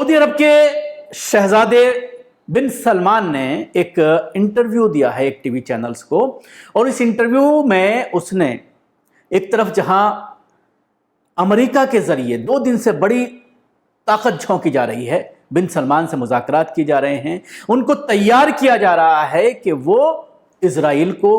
سعودی عرب کے شہزادے بن سلمان نے ایک انٹرویو دیا ہے ایک ٹی وی چینلز کو، اور اس انٹرویو میں اس نے ایک طرف جہاں امریکہ کے ذریعے 2 دن سے بڑی طاقت جھونکی جا رہی ہے، بن سلمان سے مذاکرات کی جا رہے ہیں، ان کو تیار کیا جا رہا ہے کہ وہ اسرائیل کو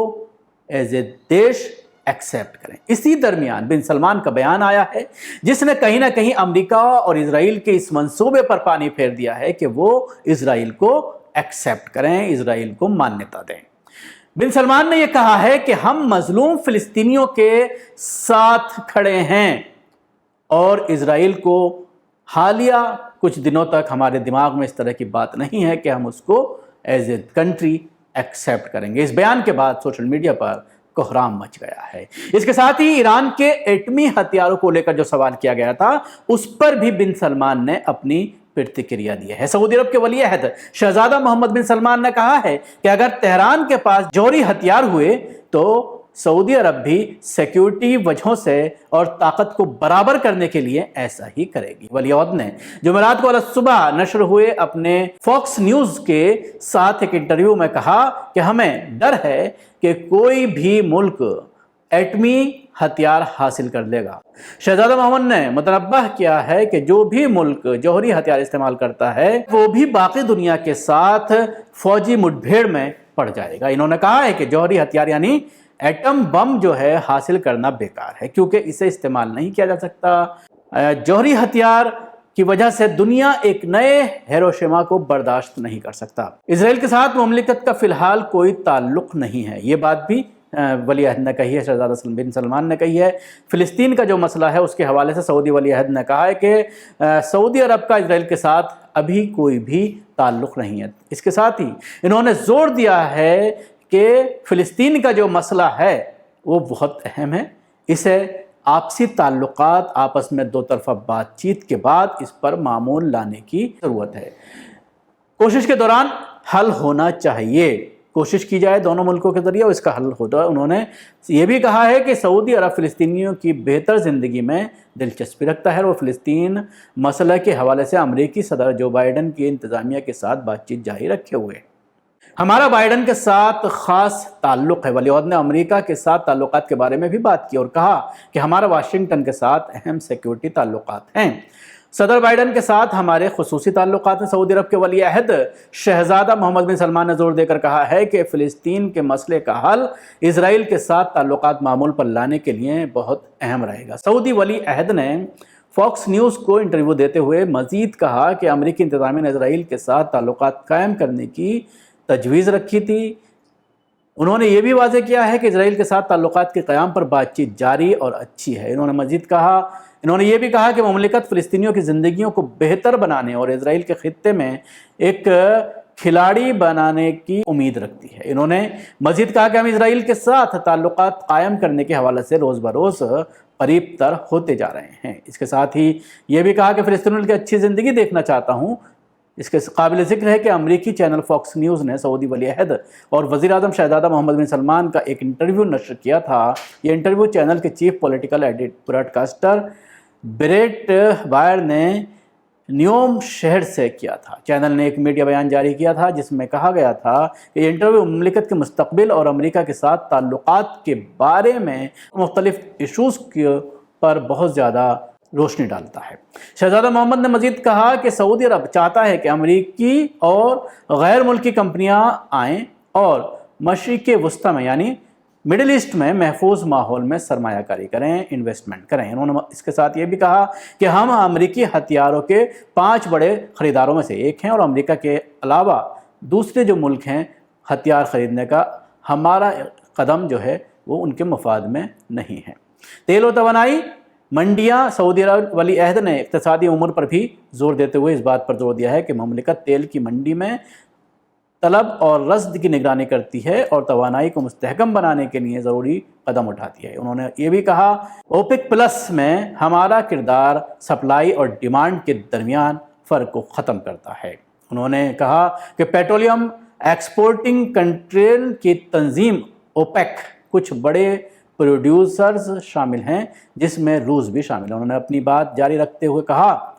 ایز اے دیش ایکسیپٹ کریں، اسی درمیان بن سلمان کا بیان آیا ہے جس نے کہیں نہ کہیں امریکہ اور اسرائیل کے اس منصوبے پر پانی پھیر دیا ہے کہ وہ اسرائیل کو ایکسیپٹ کریں، اسرائیل کو مانیتا دیں۔ بن سلمان نے یہ کہا ہے کہ ہم مظلوم فلسطینیوں کے ساتھ کھڑے ہیں، اور اسرائیل کو حالیہ کچھ دنوں تک ہمارے دماغ میں اس طرح کی بات نہیں ہے کہ ہم اس کو ایز اے کنٹری ایکسیپٹ کریں گے۔ اس بیان کے بعد سوشل میڈیا پر کوہرام مچ گیا ہے۔ اس کے ساتھ ہی ایران کے ایٹمی ہتھیاروں کو لے کر جو سوال کیا گیا تھا اس پر بھی بن سلمان نے اپنی پرتکریا دی ہے۔ سعودی عرب کے ولی عہد شہزادہ محمد بن سلمان نے کہا ہے کہ اگر تہران کے پاس جوہری ہتھیار ہوئے تو سعودی عرب بھی سیکیورٹی وجہوں سے اور طاقت کو برابر کرنے کے لیے ایسا ہی کرے گی۔ ولی عہد نے جمعرات کو صبح نشر ہوئے اپنے فاکس نیوز کے ساتھ ایک انٹرویو میں کہا کہ ہمیں ڈر ہے کہ کوئی بھی ملک ایٹمی ہتھیار حاصل کر لے گا۔ شہزادہ محمد نے متنبہ کیا ہے کہ جو بھی ملک جوہری ہتھیار استعمال کرتا ہے وہ بھی باقی دنیا کے ساتھ فوجی مٹبھیڑ میں پڑ جائے گا۔ انہوں نے کہا ہے کہ جوہری ہتھیار یعنی ایٹم بم جو ہے حاصل کرنا بیکار ہے، کیونکہ اسے استعمال نہیں کیا جا سکتا۔ جوہری ہتھیار کی وجہ سے دنیا ایک نئے ہیروشیما کو برداشت نہیں کر سکتا۔ اسرائیل کے ساتھ مملکت کا فی الحال کوئی تعلق نہیں ہے، یہ بات بھی ولی عہد نے کہی ہے، شہزادہ بن سلمان نے کہی ہے۔ فلسطین کا جو مسئلہ ہے اس کے حوالے سے سعودی ولی عہد نے کہا ہے کہ سعودی عرب کا اسرائیل کے ساتھ ابھی کوئی بھی تعلق نہیں ہے۔ اس کے ساتھ ہی انہوں نے زور دیا ہے کہ فلسطین کا جو مسئلہ ہے وہ بہت اہم ہے، اسے آپسی تعلقات آپس میں 2 طرفہ بات چیت کے بعد اس پر معمول لانے کی ضرورت ہے۔ کوشش کے دوران حل ہونا چاہیے، کوشش کی جائے دونوں ملکوں کے ذریعے اور اس کا حل ہوتا ہے۔ انہوں نے یہ بھی کہا ہے کہ سعودی عرب فلسطینیوں کی بہتر زندگی میں دلچسپی رکھتا ہے اور فلسطین مسئلہ کے حوالے سے امریکی صدر جو بائیڈن کی انتظامیہ کے ساتھ بات چیت جاری رکھے ہوئے۔ ہمارا بائیڈن کے ساتھ خاص تعلق ہے۔ ولی عہد نے امریکہ کے ساتھ تعلقات کے بارے میں بھی بات کی اور کہا کہ ہمارا واشنگٹن کے ساتھ اہم سیکیورٹی تعلقات ہیں۔ صدر بائیڈن کے ساتھ ہمارے خصوصی تعلقات ہیں۔ سعودی عرب کے ولی عہد شہزادہ محمد بن سلمان نے زور دے کر کہا ہے کہ فلسطین کے مسئلے کا حل اسرائیل کے ساتھ تعلقات معمول پر لانے کے لیے بہت اہم رہے گا۔ سعودی ولی عہد نے فاکس نیوز کو انٹرویو دیتے ہوئے مزید کہا کہ امریکی انتظامیہ نے اسرائیل کے ساتھ تعلقات قائم کرنے کی تجویز رکھی تھی۔ انہوں نے یہ بھی واضح کیا ہے کہ اسرائیل کے ساتھ تعلقات کے قیام پر بات چیت جاری اور اچھی ہے۔ انہوں نے یہ بھی کہا کہ مملکت فلسطینیوں کی زندگیوں کو بہتر بنانے اور اسرائیل کے خطے میں ایک کھلاڑی بنانے کی امید رکھتی ہے۔ انہوں نے مزید کہا کہ ہم اسرائیل کے ساتھ تعلقات قائم کرنے کے حوالے سے روز بروز قریب تر ہوتے جا رہے ہیں۔ اس کے ساتھ ہی یہ بھی کہا کہ فلسطینیوں کی اچھی زندگی دیکھنا چاہتا ہوں۔ اس کے قابل ذکر ہے کہ امریکی چینل فاکس نیوز نے سعودی ولی عہد اور وزیر اعظم شہزادہ محمد بن سلمان کا ایک انٹرویو نشر کیا تھا۔ یہ انٹرویو چینل کے chief political broadcaster Bret Baier نے نیوم شہر سے کیا تھا۔ چینل نے ایک میڈیا بیان جاری کیا تھا جس میں کہا گیا تھا کہ یہ انٹرویو مملکت کے مستقبل اور امریکہ کے ساتھ تعلقات کے بارے میں مختلف ایشوز پر بہت زیادہ روشنی ڈالتا ہے۔ شہزادہ محمد نے مزید کہا کہ سعودی عرب چاہتا ہے کہ امریکی اور غیر ملکی کمپنیاں آئیں اور مشرق وسطی میں یعنی مڈل ایسٹ میں محفوظ ماحول میں سرمایہ کاری کریں، انویسٹمنٹ کریں۔ انہوں نے اس کے ساتھ یہ بھی کہا کہ ہم امریکی ہتھیاروں کے 5 بڑے خریداروں میں سے ایک ہیں اور امریکہ کے علاوہ دوسرے جو ملک ہیں ہتھیار خریدنے کا ہمارا قدم جو ہے وہ ان کے مفاد میں نہیں ہے۔ تیل و توانائی منڈیاں سعودی عرب ولی عہد نے اقتصادی امور پر بھی زور دیتے ہوئے اس بات پر زور دیا ہے کہ مملکت تیل کی منڈی میں طلب اور رصد کی نگرانی کرتی ہے اور توانائی کو مستحکم بنانے کے لیے ضروری قدم اٹھاتی ہے۔ انہوں نے یہ بھی کہا اوپیک پلس میں ہمارا کردار سپلائی اور ڈیمانڈ کے درمیان فرق کو ختم کرتا ہے۔ انہوں نے کہا کہ پیٹرولیم ایکسپورٹنگ کنٹریل کی تنظیم اوپیک کچھ بڑے پروڈیوسرز شامل ہیں جس میں روس بھی شامل ہے۔ انہوں نے اپنی بات جاری رکھتے ہوئے کہا